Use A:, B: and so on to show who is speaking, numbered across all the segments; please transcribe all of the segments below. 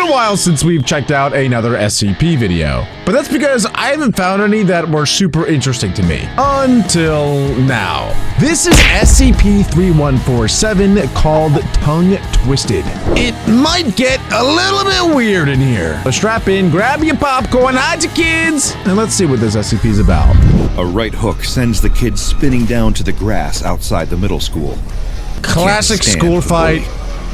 A: a while since we've checked out another SCP video, but that's because I haven't found any that were super interesting to me. Until now. This is SCP-3147 called Tongue Twisted. It might get a little bit weird in here. So strap in, grab your popcorn, hide your kids, and let's see what this SCP is about.
B: A right hook sends the kid spinning down to the grass outside the middle school.
A: Classic school fight.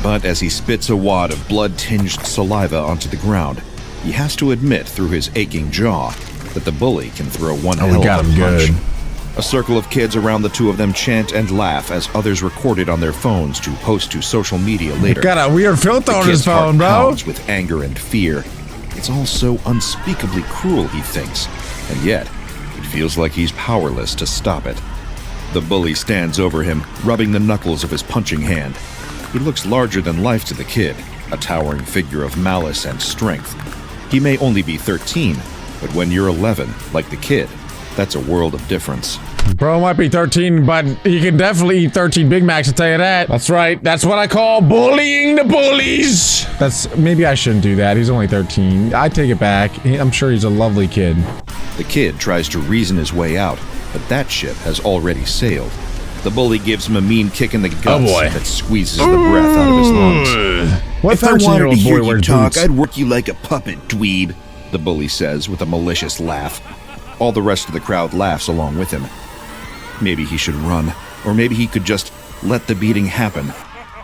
B: But as he spits a wad of blood-tinged saliva onto the ground, he has to admit through his aching jaw that the bully can throw one hell of a punch. Good. A circle of kids around the two of them chant and laugh as others record it on their phones to post to social media later.
A: Got a weird filter on his phone, bro.
B: Pounds with anger and fear. It's all so unspeakably cruel, he thinks, and yet it feels like he's powerless to stop it. The bully stands over him, rubbing the knuckles of his punching hand. He looks larger than life to the kid, a towering figure of malice and strength. He may only be 13, but when you're 11, like the kid, that's a world of difference.
A: Bro might be 13, but he can definitely eat 13 Big Macs, I'll tell you that. That's right. That's what I call bullying the bullies. Maybe I shouldn't do that. He's only 13. I take it back. I'm sure he's a lovely kid.
B: The kid tries to reason his way out, but that ship has already sailed. The bully gives him a mean kick in the guts that squeezes the breath out of his lungs.
A: What
B: if I wanted to hear you talk,
A: boots?
B: I'd work you like a puppet, dweeb, the bully says with a malicious laugh. All the rest of the crowd laughs along with him. Maybe he should run, or maybe he could just let the beating happen.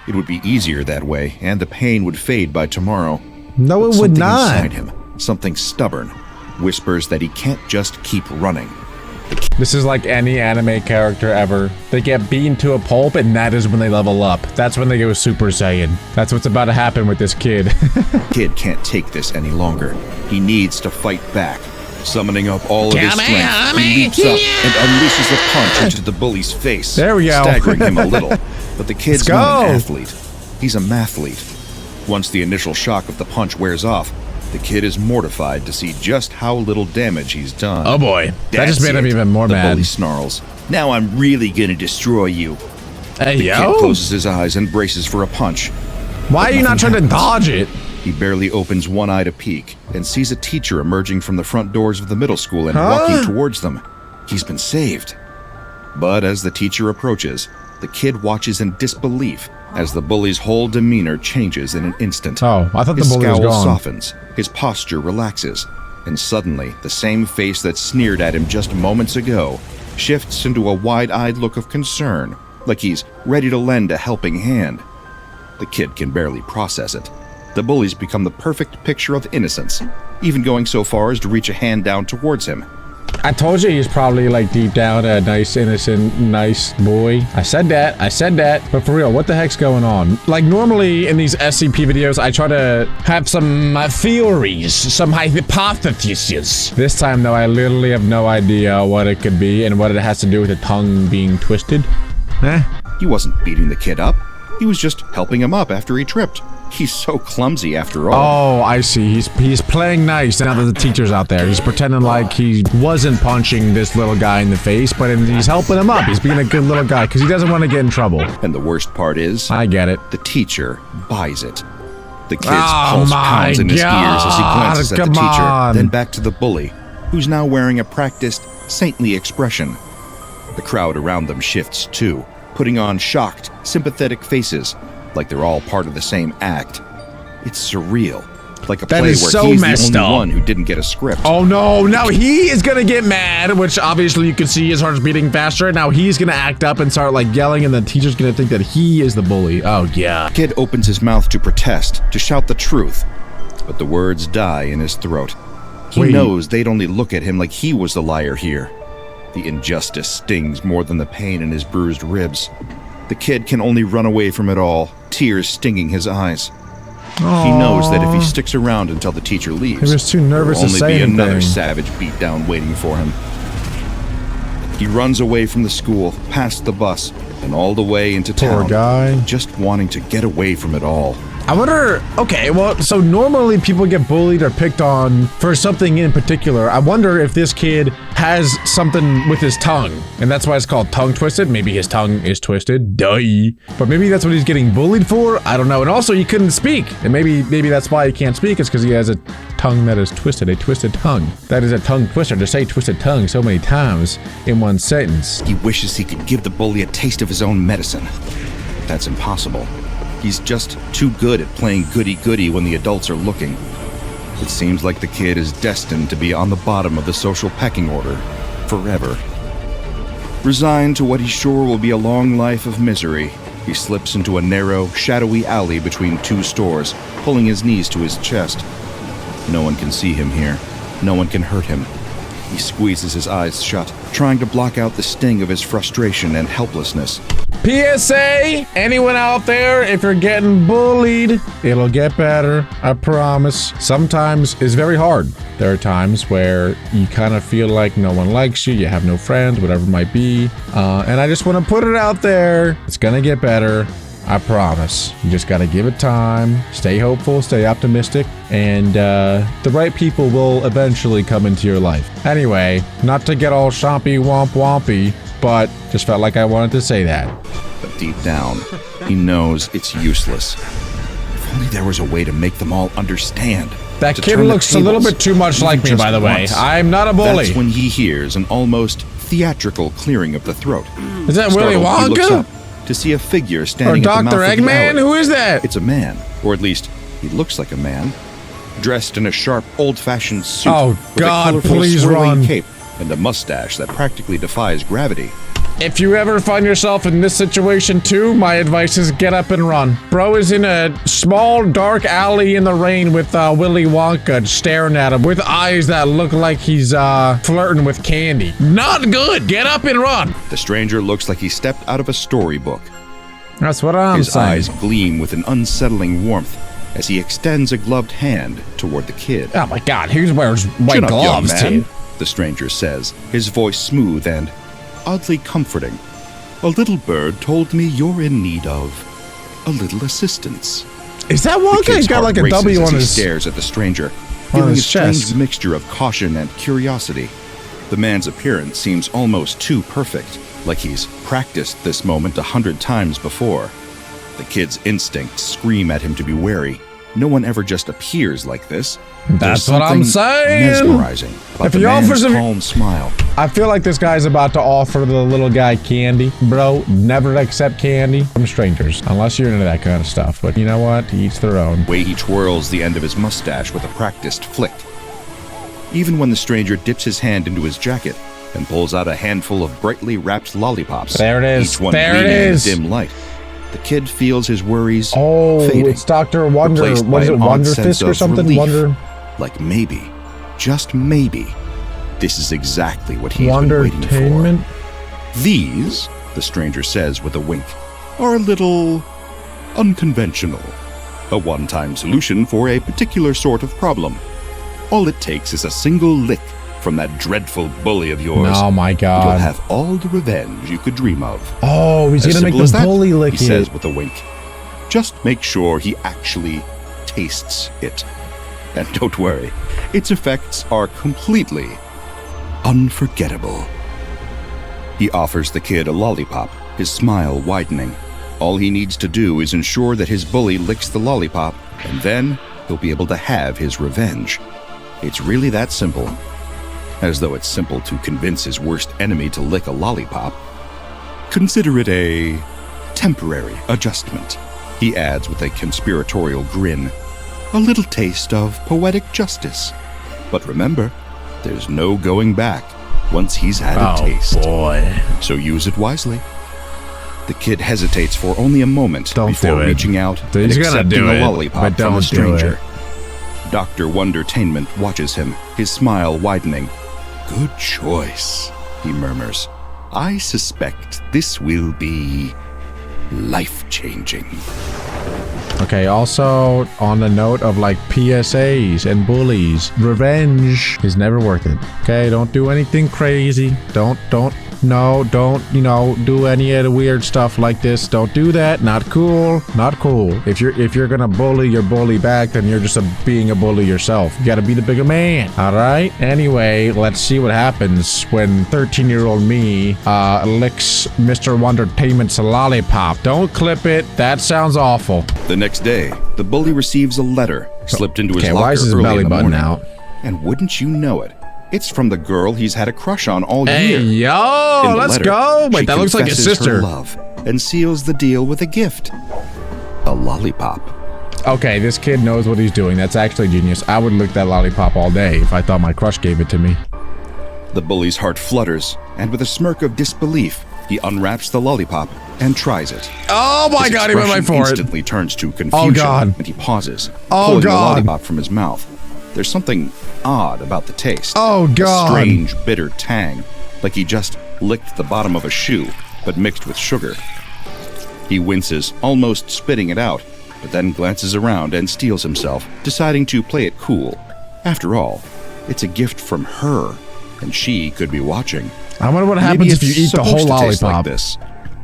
B: It would be easier that way, and the pain would fade by tomorrow.
A: No, it would not.
B: Something inside him, something stubborn, whispers that he can't just keep running.
A: This is like any anime character ever. They get beaten to a pulp, and that is when they level up. That's when they go Super Saiyan. That's what's about to happen with this kid.
B: Kid can't take this any longer. He needs to fight back. Summoning up all of his strength, he leaps up and unleashes a punch into the bully's face,
A: there we go.
B: Staggering him a little. But the kid's not an athlete. He's a mathlete. Once the initial shock of the punch wears off, the kid is mortified to see just how little damage he's done.
A: Oh boy, that just made him even more mad.
B: The bully snarls. Now I'm really gonna destroy you.
A: Hey,
B: the kid closes his eyes and braces for a punch.
A: Why are you not trying to dodge it?
B: He barely opens one eye to peek and sees a teacher emerging from the front doors of the middle school and walking towards them. He's been saved. But as the teacher approaches, the kid watches in disbelief as the bully's whole demeanor changes in an instant.
A: Oh, I thought the bully was gone.
B: His scowl softens, his posture relaxes, and suddenly the same face that sneered at him just moments ago shifts into a wide-eyed look of concern, like he's ready to lend a helping hand. The kid can barely process it. The bully's become the perfect picture of innocence, even going so far as to reach a hand down towards him.
A: I told you he's probably like deep down a nice, innocent, nice boy. I said that. But for real, what the heck's going on? Like normally in these SCP videos, I try to have some theories, some hypotheses. This time though, I literally have no idea what it could be and what it has to do with the tongue being twisted.
B: He wasn't beating the kid up. He was just helping him up after he tripped. He's so clumsy after all.
A: Oh, I see. He's playing nice now that the teacher's out there. He's pretending like he wasn't punching this little guy in the face, but he's helping him up. He's being a good little guy because he doesn't want to get in trouble.
B: And the worst part is,
A: I get it.
B: The teacher buys it. The kid's pulse pounds in his ears as he glances at the teacher, then back to the bully, who's now wearing a practiced, saintly expression. The crowd around them shifts too, putting on shocked, sympathetic faces, like they're all part of the same act. It's surreal, like a play where he's the only one who didn't get a script.
A: Oh no, now he is gonna get mad, which obviously you can see his heart's beating faster. Now he's gonna act up and start like yelling, and the teacher's gonna think that he is the bully. Oh yeah.
B: The kid opens his mouth to protest, to shout the truth, but the words die in his throat. He knows they'd only look at him like he was the liar here. The injustice stings more than the pain in his bruised ribs. The kid can only run away from it all, tears stinging his eyes. Aww. He knows that if he sticks around until the teacher leaves,
A: he was too nervous to say anything.
B: Another savage beatdown waiting for him. He runs away from the school, past the bus, and all the way into town.
A: Poor guy.
B: Just wanting to get away from it all.
A: I wonder, okay, well, so normally people get bullied or picked on for something in particular. I wonder if this kid has something with his tongue, and that's why it's called tongue twisted. Maybe his tongue is twisted, duh. But maybe that's what he's getting bullied for. I don't know. And also, he couldn't speak, and maybe that's why he can't speak. It's because he has a tongue that is twisted, a twisted tongue. That is a tongue twister to say twisted tongue so many times in one sentence.
B: He wishes he could give the bully a taste of his own medicine. That's impossible. He's just too good at playing goody-goody when the adults are looking. It seems like the kid is destined to be on the bottom of the social pecking order forever. Resigned to what he's sure will be a long life of misery, he slips into a narrow, shadowy alley between two stores, pulling his knees to his chest. No one can see him here. No one can hurt him. He squeezes his eyes shut, trying to block out the sting of his frustration and helplessness.
A: PSA, anyone out there, if you're getting bullied, it'll get better, I promise. Sometimes it's very hard. There are times where you kind of feel like no one likes you, you have no friends, whatever it might be. And I just want to put it out there. It's gonna get better, I promise. You just gotta give it time, stay hopeful, stay optimistic, and the right people will eventually come into your life. Anyway, not to get all chompy womp wompy, but just felt like I wanted to say that.
B: But deep down, he knows it's useless. If only there was a way to make them all understand.
A: That kid looks a little bit too much like me, by the way. I'm not a bully.
B: That's when he hears an almost theatrical clearing of the throat.
A: Is that Willy Wonka?
B: He looks up to see a figure standing
A: or
B: at the mouth
A: Dr.
B: of the
A: Eggman?
B: alley.
A: Who is that?
B: It's a man, or at least he looks like a man, dressed in a sharp, old-fashioned suit.
A: Oh,
B: with
A: God,
B: a colorful,
A: please
B: swirling
A: run.
B: cape and a mustache that practically defies gravity.
A: If you ever find yourself in this situation too, my advice is get up and run. Bro is in a small, dark alley in the rain with Willy Wonka staring at him with eyes that look like he's flirting with candy. Not good. Get up and run.
B: The stranger looks like he stepped out of a storybook.
A: That's what I'm saying.
B: His eyes gleam with an unsettling warmth as he extends a gloved hand toward the kid.
A: Oh my God, he wears white
B: Chin up,
A: gloves
B: young man,
A: too.
B: the stranger says, his voice smooth and oddly comforting. A little bird told me you're in need of a little assistance.
A: Is that Wonka? He's got like a W on his...
B: He stares at the stranger,
A: on
B: feeling a
A: his
B: strange
A: chest.
B: mixture of caution and curiosity. The man's appearance seems almost too perfect, like he's practiced this moment 100 times before. The kid's instincts scream at him to be wary. No one ever just appears like this.
A: That's what I'm saying.
B: Mesmerizing about the man's calm smile.
A: I feel like this guy's about to offer the little guy candy. Bro, never accept candy from strangers, unless you're into that kind of stuff. But you know what? To each their own.
B: The way he twirls the end of his mustache with a practiced flick. Even when the stranger dips his hand into his jacket and pulls out a handful of brightly wrapped lollipops.
A: There it is.
B: Each one
A: there it
B: gleaming
A: is.
B: in the dim light. The kid feels his worries
A: fading. It's Dr. Wonder.
B: Replaced
A: What is
B: by
A: it?
B: an odd
A: Wonder
B: sense
A: Fisk or
B: of
A: something?
B: relief.
A: Wonder.
B: Like maybe, just maybe, this is exactly what he's been
A: Wonder
B: waiting for.
A: Containment?
B: These, the stranger says with a wink, are a little unconventional. A one-time solution for a particular sort of problem. All it takes is a single lick from that dreadful bully of yours.
A: Oh my God.
B: You'll have all the revenge you could dream of.
A: Oh, he's
B: As
A: gonna make
B: simple as
A: the
B: that,
A: bully lick
B: he
A: it.
B: says with a wink. Just make sure he actually tastes it. And don't worry, its effects are completely unforgettable. He offers the kid a lollipop, his smile widening. All he needs to do is ensure that his bully licks the lollipop, and then he'll be able to have his revenge. It's really that simple. As though it's simple to convince his worst enemy to lick a lollipop. Consider it a temporary adjustment, he adds with a conspiratorial grin. A little taste of poetic justice. But remember, there's no going back once he's had a taste.
A: Boy.
B: So use it wisely. The kid hesitates for only a moment before reaching out and accepting a lollipop from the stranger. Dr. Wondertainment watches him, his smile widening. Good choice, he murmurs. I suspect this will be life-changing.
A: Okay, also on the note of like PSAs and bullies, revenge is never worth it. Okay, don't do anything crazy. Don't, you know, do any of the weird stuff like this. Don't do that. Not cool. Not cool. If you're gonna bully your bully back, then you're just being a bully yourself. You gotta be the bigger man. All right. Anyway, let's see what happens when 13-year-old me licks Mr. Wondertainment's lollipop. Don't clip it. That sounds awful.
B: The next day, the bully receives a letter slipped into his locker
A: why is his
B: early
A: belly
B: in the
A: button
B: morning.
A: out?
B: And wouldn't you know it, it's from the girl he's had a crush on all
A: Hey,
B: year.
A: yo,
B: In the
A: let's
B: letter,
A: go. Wait,
B: she
A: that looks like his
B: confesses her
A: sister.
B: love and seals the deal with a gift. A lollipop.
A: Okay, this kid knows what he's doing. That's actually genius. I would lick that lollipop all day if I thought my crush gave it to me.
B: The bully's heart flutters, and with a smirk of disbelief, he unwraps the lollipop and tries it.
A: Oh my
B: His
A: God, he went right
B: expression
A: for it.
B: instantly turns to confusion,
A: Oh God.
B: and he pauses,
A: Oh
B: pulling the
A: God.
B: lollipop from his mouth. There's something odd about the taste.
A: Oh God.
B: A strange, bitter tang, like he just licked the bottom of a shoe, but mixed with sugar. He winces, almost spitting it out, but then glances around and steels himself, deciding to play it cool. After all, it's a gift from her, and she could be watching.
A: I wonder what
B: Maybe
A: happens if you
B: it's
A: eat the whole
B: supposed to taste like
A: lollipop.
B: this.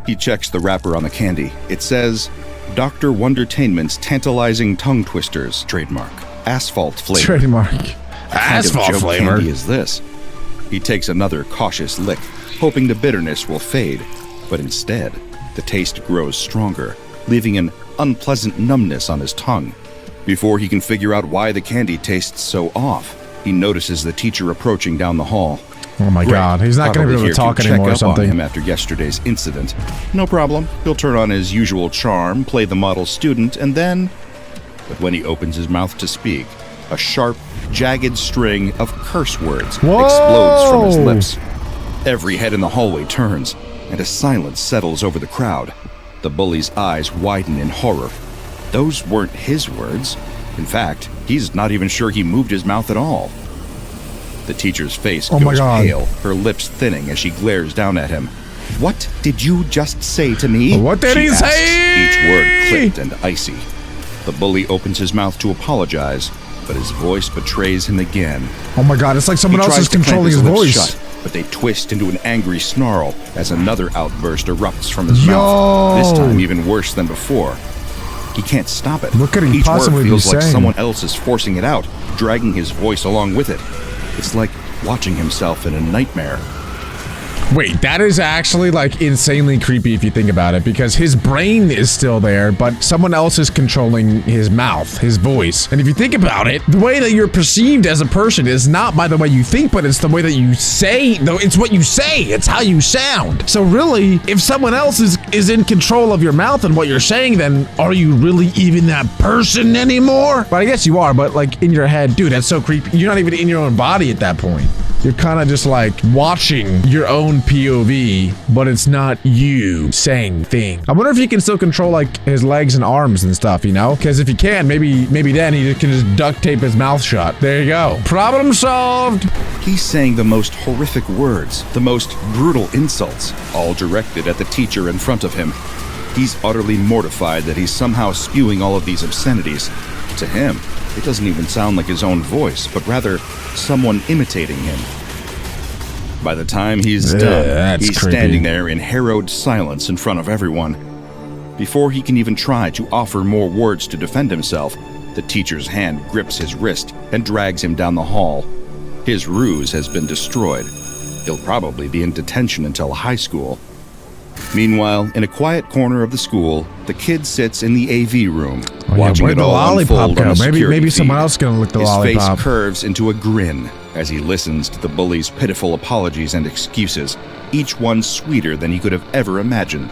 B: He checks the wrapper on the candy. It says, Dr. Wondertainment's Tantalizing Tongue Twisters, trademark, asphalt flavor.
A: Trademark.
B: What
A: Asphalt
B: kind of joke
A: flavor.
B: candy is this? He takes another cautious lick, hoping the bitterness will fade, but instead, the taste grows stronger, leaving an unpleasant numbness on his tongue. Before he can figure out why the candy tastes so off, he notices the teacher approaching down the hall.
A: Oh my
B: Great.
A: God, he's not going to be
B: Probably
A: able to
B: here
A: talk anymore or
B: check up on
A: something.
B: him after yesterday's incident. No problem. He'll turn on his usual charm, play the model student, and then... But when he opens his mouth to speak, a sharp, jagged string of curse words explodes from his lips. Every head in the hallway turns, and a silence settles over the crowd. The bully's eyes widen in horror. Those weren't his words. In fact, he's not even sure he moved his mouth at all. The teacher's face
A: Oh my
B: goes
A: God.
B: pale, her lips thinning as she glares down at him. What did you just say to me?
A: What did
B: She
A: he
B: asks,
A: say?
B: each word clipped and icy. The bully opens his mouth to apologize, but his voice betrays him again.
A: Oh my God, it's like someone
B: He
A: else
B: tries
A: is
B: to clamp
A: controlling his
B: lips
A: voice.
B: shut, but they twist into an angry snarl as another outburst erupts from his
A: Yo.
B: mouth, this time even worse than before. He can't stop it.
A: What could he
B: Each
A: possibly
B: word
A: be
B: feels like
A: saying?
B: someone else is forcing it out, dragging his voice along with it. It's like watching himself in a nightmare.
A: Wait, that is actually like insanely creepy if you think about it, because his brain is still there, but someone else is controlling his mouth, his voice. And if you think about it, the way that you're perceived as a person is not by the way you think, but it's the way that you say, though it's what you say, it's how you sound. So really, if someone else is in control of your mouth and what you're saying, then are you really even that person anymore? But I guess you are, but like in your head, dude, that's so creepy. You're not even in your own body at that point. You're kind of just like watching your own POV, but it's not you saying thing. I wonder if he can still control like his legs and arms and stuff, you know? Because if he can, maybe then he can just duct tape his mouth shut. There you go. Problem solved.
B: He's saying the most horrific words, the most brutal insults, all directed at the teacher in front of him. He's utterly mortified that he's somehow spewing all of these obscenities. To him, it doesn't even sound like his own voice, but rather someone imitating him. By the time he's done,
A: that's
B: he's
A: creepy.
B: standing there in harrowed silence in front of everyone. Before he can even try to offer more words to defend himself, the teacher's hand grips his wrist and drags him down the hall. His ruse has been destroyed. He'll probably be in detention until high school. Meanwhile, in a quiet corner of the school, the kid sits in the AV room, watching
A: where'd
B: it
A: the
B: all
A: lollipop
B: unfold
A: go?
B: on a security
A: Maybe someone
B: feed.
A: else is gonna lick the
B: His
A: lollipop.
B: face curves into a grin as he listens to the bully's pitiful apologies and excuses, each one sweeter than he could have ever imagined.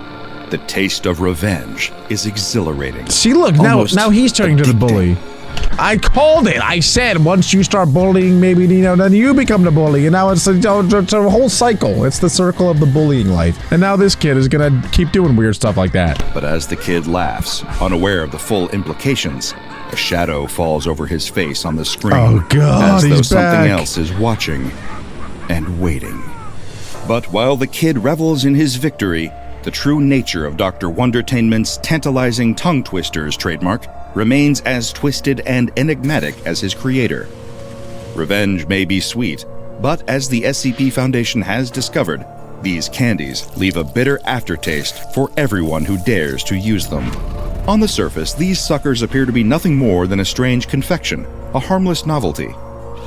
B: The taste of revenge is exhilarating.
A: See, look,
B: Almost
A: now he's turning to the
B: addicting.
A: bully. I called it. I said once you start bullying, maybe, you know, then you become the bully. And now it's a whole cycle. It's the circle of the bullying life. And now this kid is going to keep doing weird stuff like that.
B: But as the kid laughs, unaware of the full implications, a shadow falls over his face on the screen.
A: Oh, God,
B: as though
A: he's
B: something
A: back.
B: else is watching and waiting. But while the kid revels in his victory, the the true nature of Dr. Wondertainment's tantalizing tongue twisters trademark remains as twisted and enigmatic as his creator. Revenge may be sweet, but as the SCP Foundation has discovered, these candies leave a bitter aftertaste for everyone who dares to use them. On the surface, these suckers appear to be nothing more than a strange confection, a harmless novelty.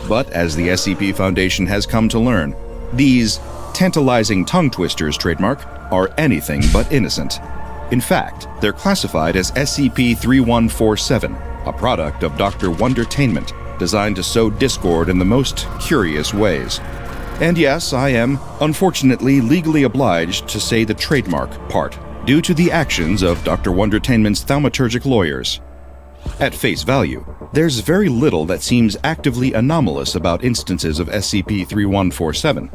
B: But as the SCP Foundation has come to learn, these tantalizing tongue twisters trademark are anything but innocent. In fact, they're classified as SCP-3147, a product of Dr. Wondertainment, designed to sow discord in the most curious ways. And yes, I am, unfortunately, legally obliged to say the trademark part, due to the actions of Dr. Wondertainment's thaumaturgic lawyers. At face value, there's very little that seems actively anomalous about instances of SCP-3147.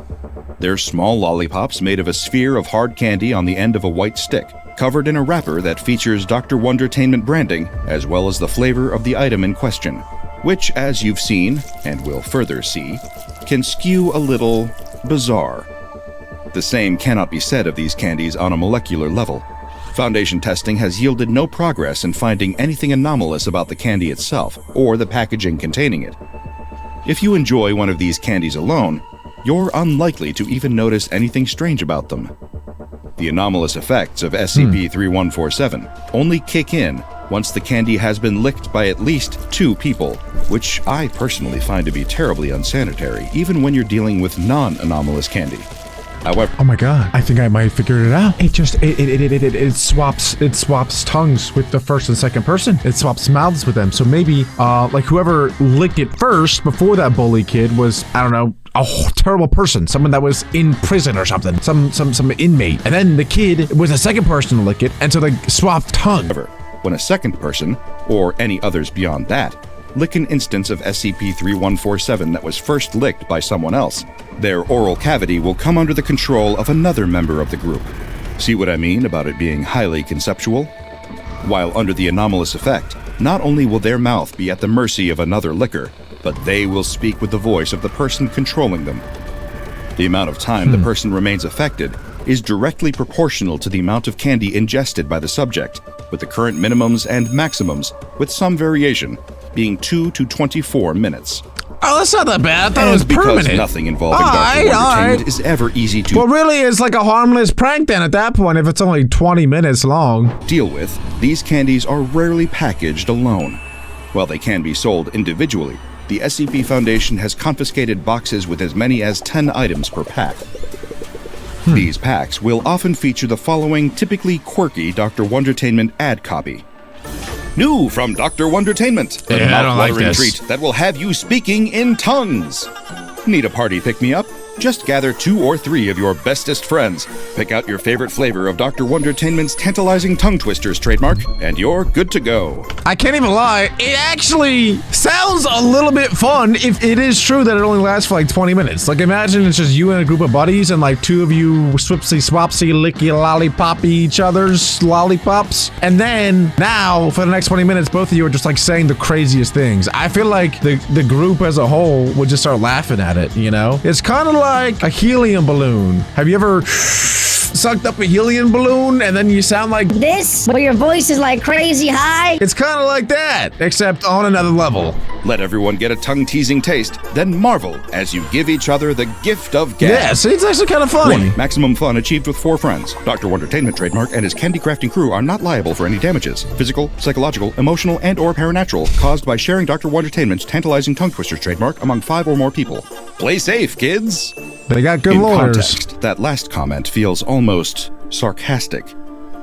B: They're small lollipops made of a sphere of hard candy on the end of a white stick, covered in a wrapper that features Dr. Wondertainment branding, as well as the flavor of the item in question, which, as you've seen, and will further see, can skew a little bizarre. The same cannot be said of these candies on a molecular level. Foundation testing has yielded no progress in finding anything anomalous about the candy itself, or the packaging containing it. If you enjoy one of these candies alone, you're unlikely to even notice anything strange about them. The anomalous effects of SCP-3147 only kick in once the candy has been licked by at least 2 people, which I personally find to be terribly unsanitary, even when you're dealing with non-anomalous candy. However,
A: oh my god, I think I might have figured it out. It swaps tongues with the first and second person. It swaps mouths with them. So maybe like whoever licked it first before that bully kid was, I don't know, a terrible person, someone that was in prison or something, some inmate. And then the kid was the second person to lick it, and so they swapped tongue.
B: When a second person, or any others beyond that, lick an instance of SCP-3147 that was first licked by someone else, their oral cavity will come under the control of another member of the group. See what I mean about it being highly conceptual? While under the anomalous effect, not only will their mouth be at the mercy of another licker, but they will speak with the voice of the person controlling them. The amount of time the person remains affected is directly proportional to the amount of candy ingested by the subject, with the current minimums and maximums, with some variation, being 2 to 24 minutes.
A: Oh, that's not that bad. I thought it was
B: because
A: permanent.
B: Nothing involving Dr. Wondertainment is ever easy to
A: well, really, it's like a harmless prank then at that point if it's only 20 minutes long.
B: Deal with. These candies are rarely packaged alone. While they can be sold individually, the SCP Foundation has confiscated boxes with as many as 10 items per pack. These packs will often feature the following typically quirky Dr. Wondertainment ad copy. New from Dr. Wondertainment, a mouth-watering treat that will have you speaking in tongues. Need a party pick-me-up? Just gather 2 or 3 of your bestest friends, pick out your favorite flavor of Dr. Wondertainment's tantalizing tongue twisters trademark, and you're good to go.
A: I can't even lie, it actually sounds a little bit fun if it is true that it only lasts for like 20 minutes. Like imagine it's just you and a group of buddies and like 2 of you swipsy swapsy licky lollipoppy each other's lollipops. And then now for the next 20 minutes, both of you are just like saying the craziest things. I feel like the group as a whole would just start laughing at it, you know? It's kind of like a helium balloon. Have you ever sucked up a helium balloon and then you sound like
C: this, where your voice is like crazy high?
A: It's kind of like that, except on another level.
B: Let everyone get a tongue-teasing taste, then marvel as you give each other the gift of gab.
A: Yeah, see, it's actually kind of funny.
B: Warning, maximum fun achieved with 4 friends. Dr. Wondertainment trademark and his candy crafting crew are not liable for any damages, physical, psychological, emotional, and or paranatural, caused by sharing Dr. Wondertainment's tantalizing tongue twisters trademark among 5 or more people. Play safe, kids!
A: They got good lawyers.
B: Context, that last comment feels almost sarcastic.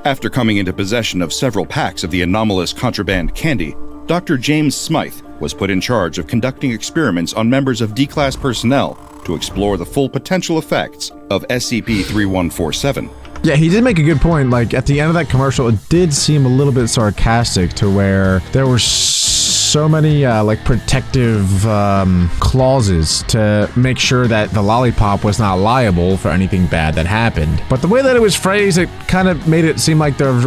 B: After coming into possession of several packs of the anomalous contraband candy, Dr. James Smythe was put in charge of conducting experiments on members of D-Class personnel to explore the full potential effects of SCP-3147.
A: Yeah, he did make a good point. Like, at the end of that commercial, it did seem a little bit sarcastic to where there were so many like protective clauses to make sure that the lollipop was not liable for anything bad that happened. But the way that it was phrased, it kind of made it seem like there was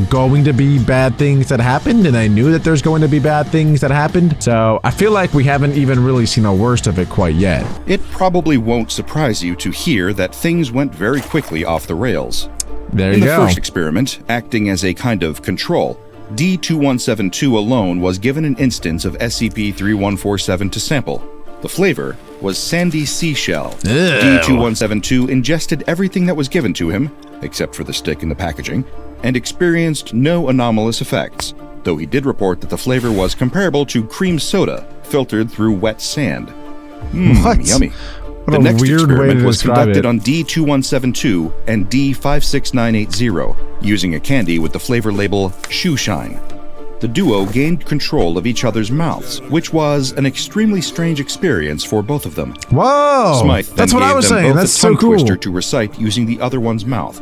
A: going to be bad things that happened, and I knew that there's going to be bad things that happened. So I feel like we haven't even really seen the worst of it quite yet.
B: It probably won't surprise you to hear that things went very quickly off the rails.
A: There
B: In
A: you
B: the
A: go.
B: first experiment, acting as a kind of control, D2172 alone was given an instance of SCP-3147 to sample. The flavor was sandy seashell. D2172 ingested everything that was given to him, except for the stick in the packaging, and experienced no anomalous effects, though he did report that the flavor was comparable to cream soda filtered through wet sand.
A: What?
B: Yummy.
A: What
B: The
A: a
B: next
A: weird way
B: experiment
A: to
B: was
A: describe
B: conducted
A: it.
B: on D2172 and D56980, using a candy with the flavor label Shoe Shine. The duo gained control of each other's mouths, which was an extremely strange experience for both of them.
A: Whoa!
B: Smythe then
A: That's what I
B: gave
A: was
B: them
A: saying.
B: both
A: That's
B: a
A: so
B: tongue
A: cool.
B: twister to recite using the other one's mouth.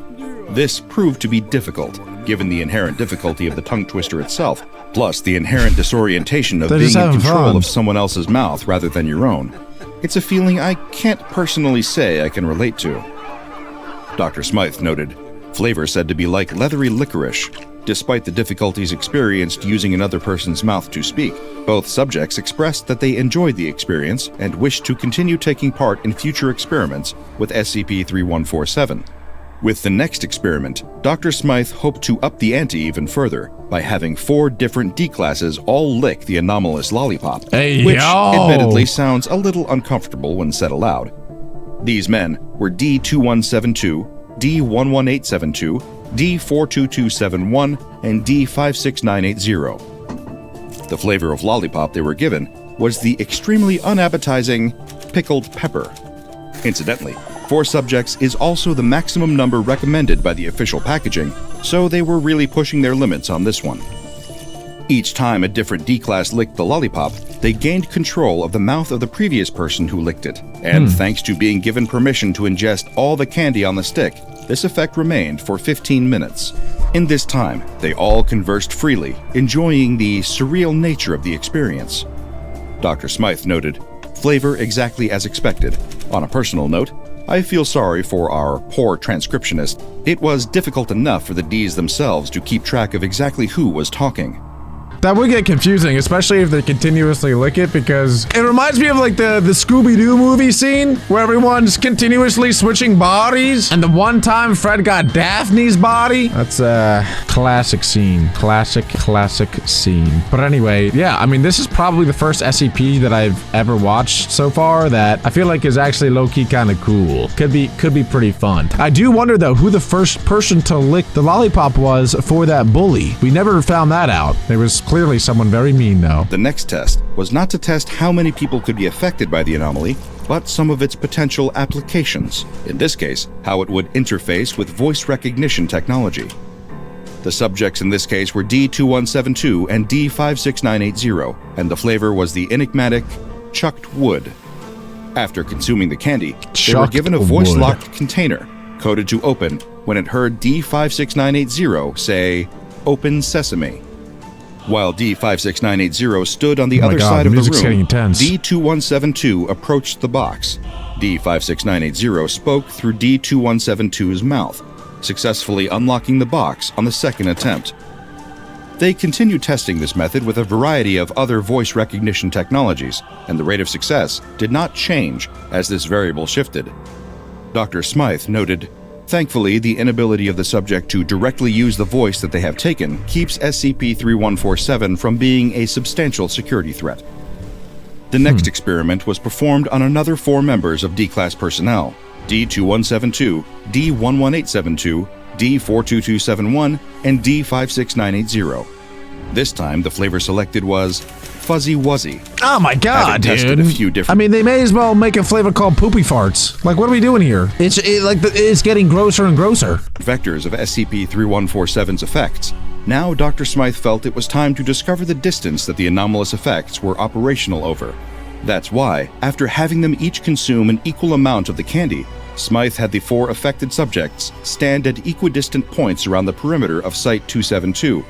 B: This proved to be difficult, given the inherent difficulty of the tongue twister itself, plus the inherent disorientation of
A: They're
B: being
A: just
B: in
A: having
B: control
A: fun.
B: of someone else's mouth rather than your own. It's a feeling I can't personally say I can relate to. Dr. Smythe noted, flavor said to be like leathery licorice. Despite the difficulties experienced using another person's mouth to speak, both subjects expressed that they enjoyed the experience and wished to continue taking part in future experiments with SCP-3147. With the next experiment, Dr. Smythe hoped to up the ante even further by having 4 different D-classes all lick the anomalous lollipop,
A: Hey,
B: which
A: yo!
B: admittedly sounds a little uncomfortable when said aloud. These men were D2172, D11872, D42271, and D56980. The flavor of lollipop they were given was the extremely unappetizing pickled pepper. Incidentally, 4 subjects is also the maximum number recommended by the official packaging, so they were really pushing their limits on this one. Each time a different D-class licked the lollipop, they gained control of the mouth of the previous person who licked it, and thanks to being given permission to ingest all the candy on the stick, this effect remained for 15 minutes. In this time, they all conversed freely, enjoying the surreal nature of the experience. Dr. Smythe noted, flavor exactly as expected. On a personal note, I feel sorry for our poor transcriptionist. It was difficult enough for the Ds themselves to keep track of exactly who was talking.
A: That would get confusing, especially if they continuously lick it, because it reminds me of like the Scooby-Doo movie scene where everyone's continuously switching bodies, and the one time Fred got Daphne's body. That's a classic scene. Classic scene. But anyway, yeah, I mean, this is probably the first SCP that I've ever watched so far that I feel like is actually low-key kind of cool. Could be pretty fun. I do wonder though who the first person to lick the lollipop was for that bully. We never found that out. There was clearly someone very mean though.
B: The next test was not to test how many people could be affected by the anomaly, but some of its potential applications. In this case, how it would interface with voice recognition technology. The subjects in this case were D2172 and D56980, and the flavor was the enigmatic chucked wood. After consuming the candy, they were
A: Chucked
B: given a
A: wood.
B: voice-locked container, coded to open when it heard D56980 say, "Open Sesame." While D56980 stood on the
A: Oh my
B: other
A: God,
B: side of the
A: music's getting
B: room,
A: intense.
B: D2172 approached the box. D56980 spoke through D2172's mouth, successfully unlocking the box on the second attempt. They continued testing this method with a variety of other voice recognition technologies, and the rate of success did not change as this variable shifted. Dr. Smythe noted, thankfully, the inability of the subject to directly use the voice that they have taken keeps SCP-3147 from being a substantial security threat. The next experiment was performed on another 4 members of D-Class personnel, D2172, D11872, D42271, and D56980. This time, the flavor selected was Fuzzy Wuzzy.
A: Oh my God,
B: Having tested
A: dude.
B: a few different-
A: I mean, they may as well make a flavor called Poopy Farts. Like, what are we doing here? It's getting grosser and grosser.
B: Vectors of SCP-3147's effects. Now, Dr. Smythe felt it was time to discover the distance that the anomalous effects were operational over. That's why, after having them each consume an equal amount of the candy, Smythe had the 4 affected subjects stand at equidistant points around the perimeter of Site-272,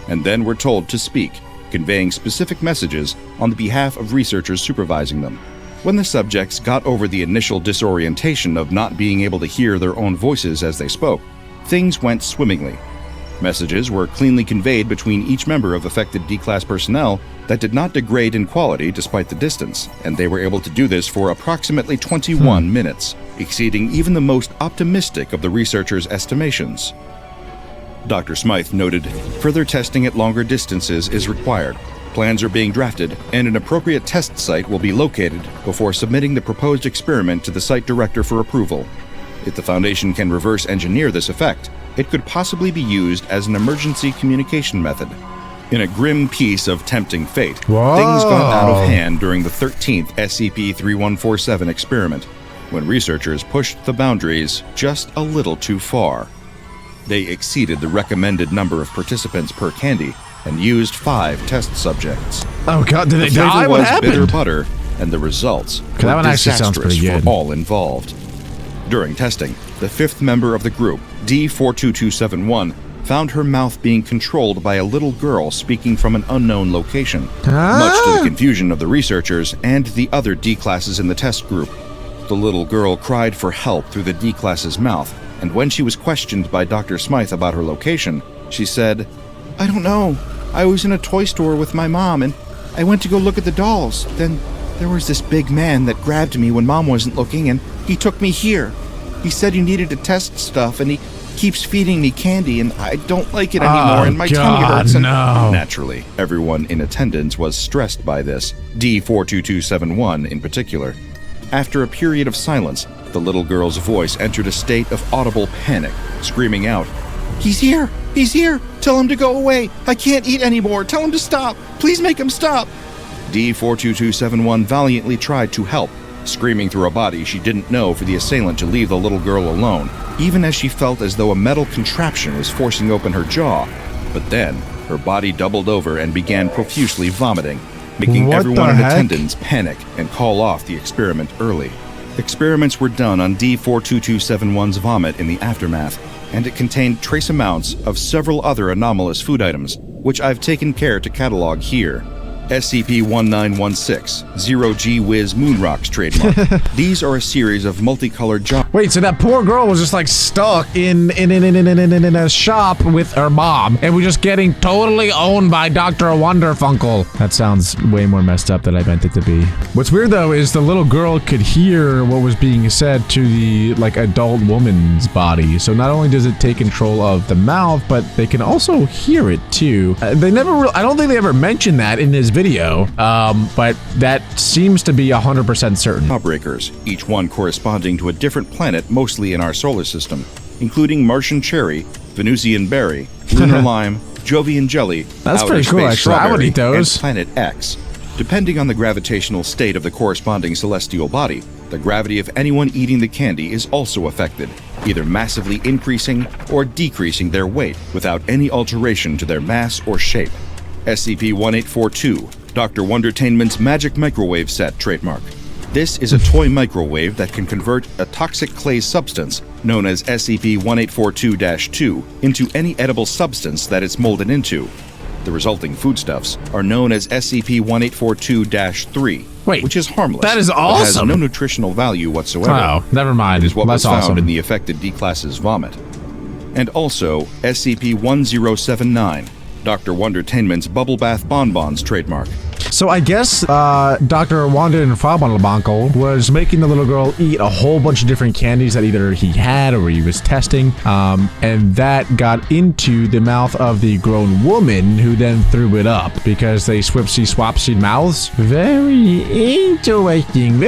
B: and then were told to speak, conveying specific messages on the behalf of researchers supervising them. When the subjects got over the initial disorientation of not being able to hear their own voices as they spoke, things went swimmingly. Messages were cleanly conveyed between each member of affected D-Class personnel that did not degrade in quality despite the distance, and they were able to do this for approximately 21 minutes, exceeding even the most optimistic of the researchers' estimations. Dr. Smythe noted, further testing at longer distances is required. Plans are being drafted, and an appropriate test site will be located before submitting the proposed experiment to the site director for approval. If the Foundation can reverse engineer this effect, it could possibly be used as an emergency communication method. In a grim piece of tempting fate, things got out of hand during the 13th SCP-3147 experiment, when researchers pushed the boundaries just a little too far. They exceeded the recommended number of participants per candy and used 5 test subjects.
A: Oh god, did they die?
B: The
A: What
B: flavor was
A: happened?
B: bitter butter, and the results were
A: that one actually sounds
B: disastrous
A: pretty good.
B: for all involved. During testing, the 5th member of the group, D42271, found her mouth being controlled by a little girl speaking from an unknown location, much to the confusion of the researchers and the other D-classes in the test group. The little girl cried for help through the D-class's mouth, and when she was questioned by Dr. Smythe about her location, she said, "I don't know. I was in a toy store with my mom, and I went to go look at the dolls. Then there was this big man that grabbed me when Mom wasn't looking, and he took me here. He said he needed to test stuff, and he keeps feeding me candy, and I don't like it anymore, and my tummy hurts." And naturally, everyone in attendance was stressed by this, D42271 in particular. After a period of silence, the little girl's voice entered a state of audible panic, screaming out, "He's here! He's here! Tell him to go away! I can't eat anymore! Tell him to stop! Please make him stop!" D42271 valiantly tried to help, screaming through a body she didn't know for the assailant to leave the little girl alone, even as she felt as though a metal contraption was forcing open her jaw. But then, her body doubled over and began profusely vomiting, making everyone in attendance panic and call off the experiment early. Experiments were done on D42271's vomit in the aftermath, and it contained trace amounts of several other anomalous food items, which I've taken care to catalog here. SCP-1916, Zero G Wiz Moonrocks trademark. These are a series of multicolored
A: Wait, so that poor girl was just like stuck in a shop with her mom, and we're just getting totally owned by Dr. Wonderfunkel. That sounds way more messed up than I meant it to be. What's weird though is the little girl could hear what was being said to the like adult woman's body. So not only does it take control of the mouth, but they can also hear it too. They never I don't think they ever mentioned that in this video, but that seems to be 100% certain.
B: Jawbreakers, each one corresponding to a different planet mostly in our solar system, including Martian Cherry, Venusian Berry, Lunar Lime, Jovian Jelly,
A: That's
B: Outer
A: pretty cool,
B: Space
A: actually. I would eat
B: Strawberry,
A: those.
B: and Planet X. Depending on the gravitational state of the corresponding celestial body, the gravity of anyone eating the candy is also affected, either massively increasing or decreasing their weight without any alteration to their mass or shape. SCP-1842, Dr. Wondertainment's Magic Microwave Set trademark. This is a toy microwave that can convert a toxic clay substance, known as SCP-1842-2, into any edible substance that it's molded into. The resulting foodstuffs are known as SCP-1842-3, which is harmless.
A: That is awesome!
B: But has no nutritional value whatsoever.
A: Oh, never mind.
B: It is what
A: That's
B: was found
A: awesome.
B: in the affected D-Class's vomit. And also SCP-1079, Dr. Wondertainment's Bubble Bath Bonbons trademark.
A: So I guess Dr. Wonderfunkel was making the little girl eat a whole bunch of different candies that either he had or he was testing, and that got into the mouth of the grown woman, who then threw it up because they swapsy mouths. Very interesting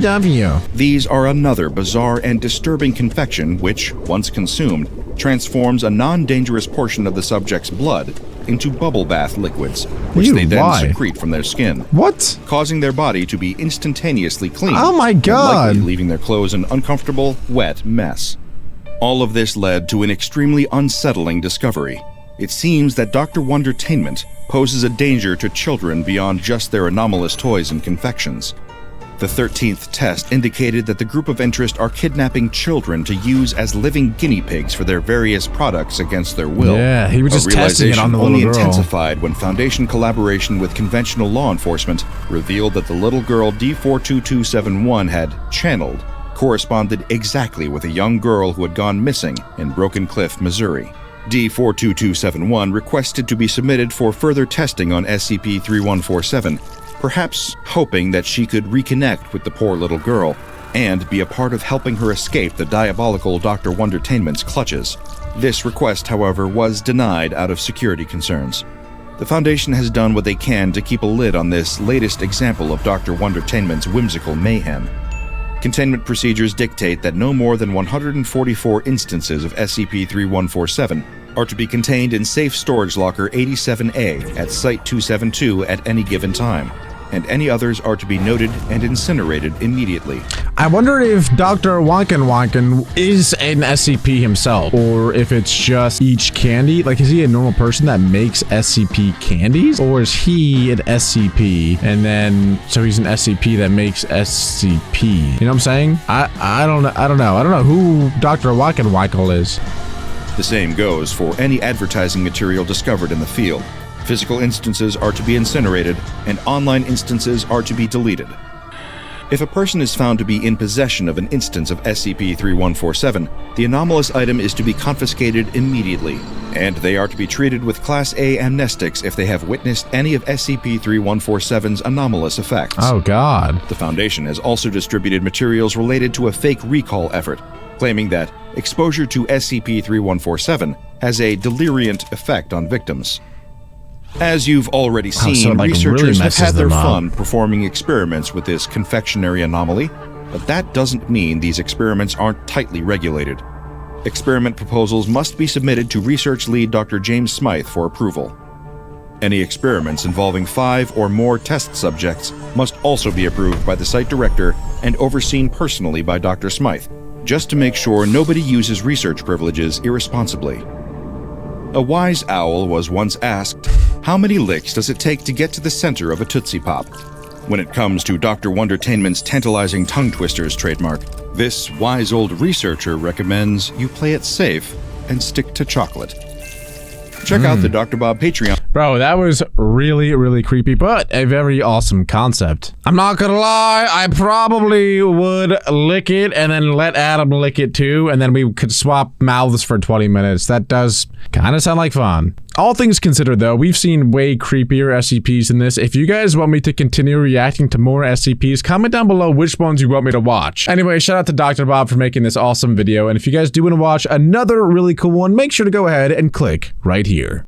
A: stuff here.
B: These are another bizarre and disturbing confection which, once consumed, transforms a non-dangerous portion of the subject's blood into bubble bath liquids, which they then secrete from their skin.
A: What?
B: Causing their body to be instantaneously clean.
A: Oh my god!
B: And likely leaving their clothes an uncomfortable, wet mess. All of this led to an extremely unsettling discovery. It seems that Dr. Wondertainment poses a danger to children beyond just their anomalous toys and confections. The 13th test indicated that the group of interest are kidnapping children to use as living guinea pigs for their various products against their will.
A: Yeah, he was just testing it on the little
B: only
A: girl.
B: Intensified when Foundation collaboration with conventional law enforcement revealed that the little girl D42271 had channeled corresponded exactly with a young girl who had gone missing in Broken Cliff, Missouri. D42271 requested to be submitted for further testing on SCP-3147, perhaps hoping that she could reconnect with the poor little girl and be a part of helping her escape the diabolical Dr. Wondertainment's clutches. This request, however, was denied out of security concerns. The Foundation has done what they can to keep a lid on this latest example of Dr. Wondertainment's whimsical mayhem. Containment procedures dictate that no more than 144 instances of SCP-3147 are to be contained in Safe Storage Locker 87A at Site-272 at any given time, and any others are to be noted and incinerated immediately.
A: I wonder if Dr. Wonkin is an SCP himself, or if it's just each candy. Like, is he a normal person that makes SCP candies? Or is he an SCP, and then, so he's an SCP that makes SCP? You know what I'm saying? I don't know. I don't know who Dr. Wonkin is.
B: The same goes for any advertising material discovered in the field. Physical instances are to be incinerated, and online instances are to be deleted. If a person is found to be in possession of an instance of SCP-3147, the anomalous item is to be confiscated immediately, and they are to be treated with Class A amnestics if they have witnessed any of SCP-3147's anomalous effects.
A: Oh, God.
B: The Foundation has also distributed materials related to a fake recall effort, claiming that exposure to SCP-3147 has a deliriant effect on victims. As you've already seen,
A: so it, like,
B: researchers
A: really
B: have
A: messes
B: had their
A: them up.
B: fun performing experiments with this confectionery anomaly, but that doesn't mean these experiments aren't tightly regulated. Experiment proposals must be submitted to research lead Dr. James Smythe for approval. Any experiments involving 5 or more test subjects must also be approved by the site director and overseen personally by Dr. Smythe, just to make sure nobody uses research privileges irresponsibly. A wise owl was once asked, "How many licks does it take to get to the center of a Tootsie Pop?" When it comes to Dr. Wondertainment's tantalizing tongue twisters trademark, this wise old researcher recommends you play it safe and stick to chocolate. Check out the Dr. Bob Patreon.
A: Bro, that was really, really creepy, but a very awesome concept. I'm not gonna lie, I probably would lick it and then let Adam lick it too, and then we could swap mouths for 20 minutes. That does kind of sound like fun. All things considered, though, we've seen way creepier SCPs than this. If you guys want me to continue reacting to more SCPs, comment down below which ones you want me to watch. Anyway, shout out to Dr. Bob for making this awesome video, and if you guys do want to watch another really cool one, make sure to go ahead and click right here.